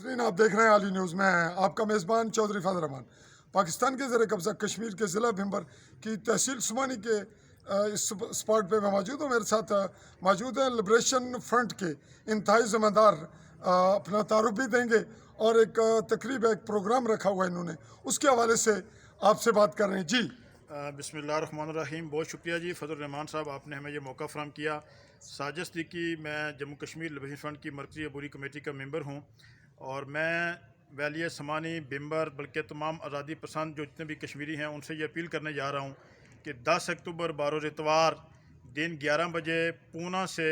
ناظرین آپ دیکھ رہے ہیں عالی نیوز میں آپ کا میزبان چودھری فضل رحمان۔ پاکستان کے زیر قبضہ کشمیر کے ضلع بھمبر کی تحصیل سماہنی کے اس اسپاٹ پہ میں موجود ہوں۔ میرے ساتھ موجود ہیں لبریشن فرنٹ کے انتہائی ذمہ دار، اپنا تعارف بھی دیں گے اور ایک تقریب ایک پروگرام رکھا ہوا ہے انہوں نے، اس کے حوالے سے آپ سے بات کر رہے ہیں۔ جی بسم اللہ الرحمن الرحیم، بہت شکریہ جی فضل الرحمان صاحب، آپ نے ہمیں یہ موقع فراہم کیا۔ ساجد صدیقی، میں جموں کشمیر لبریشن فرنٹ کی مرکزی عبوری کمیٹی کا ممبر ہوں، اور میں ویلی سماہنی بھمبر بلکہ تمام آزادی پسند جو جتنے بھی کشمیری ہیں ان سے یہ اپیل کرنے جا رہا ہوں کہ 10 اکتوبر بروز اتوار دن 11 بجے ھونا سے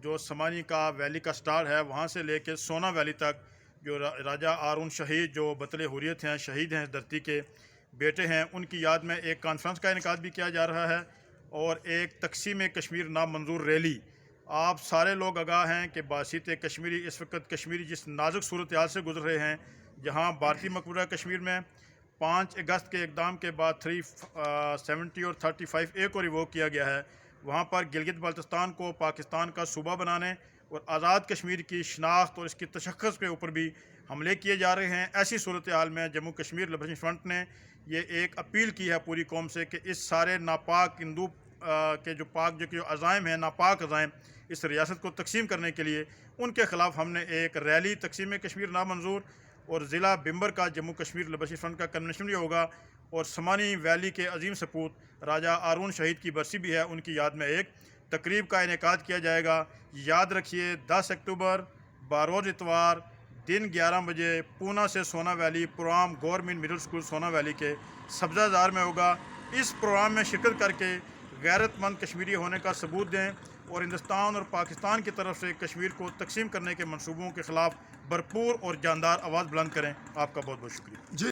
جو سماہنی کا ویلی کا سٹارٹ ہے وہاں سے لے کے سونا ویلی تک جو راجہ آرون شہید جو بطل حریت ہیں، شہید ہیں اس دھرتی کے بیٹے ہیں، ان کی یاد میں ایک کانفرنس کا انعقاد بھی کیا جا رہا ہے اور ایک تقسیم کشمیر نامنظور ریلی۔ آپ سارے لوگ آگاہ ہیں کہ باسط کشمیری اس وقت کشمیری جس نازک صورتحال سے گزر رہے ہیں، جہاں بھارتی مقبوضہ کشمیر میں 5 اگست کے اقدام کے بعد 370 اور 35A کو ریووک کیا گیا ہے، وہاں پر گلگت بلتستان کو پاکستان کا صوبہ بنانے اور آزاد کشمیر کی شناخت اور اس کی تشخص کے اوپر بھی حملے کیے جا رہے ہیں۔ ایسی صورتحال میں جموں کشمیر لبریشن فرنٹ نے یہ ایک اپیل کی ہے پوری قوم سے کہ اس سارے ناپاک ہندو کے جو پاک جو عزائم ہیں، ناپاک عزائم اس ریاست کو تقسیم کرنے کے لیے ان کے خلاف ہم نے ایک ریلی تقسیم کشمیر نامنظور اور ضلع بھمبر کا جموں کشمیر لبریشن فرنٹ کا کنونشن بھی ہوگا، اور سماہنی ویلی کے عظیم سپوت راجہ آرون شہید کی برسی بھی ہے، ان کی یاد میں ایک تقریب کا انعقاد کیا جائے گا۔ یاد رکھیے 10 اکتوبر بروز اتوار دن 11 بجے ھونا سے Sona valley program government middle school Sona valley کے سبزہ زار میں ہوگا۔ اس پروگرام میں شرکت کر کے غیرت مند کشمیری ہونے کا ثبوت دیں اور ہندوستان اور پاکستان کی طرف سے کشمیر کو تقسیم کرنے کے منصوبوں کے خلاف بھرپور اور جاندار آواز بلند کریں۔ آپ کا بہت بہت شکریہ۔ جی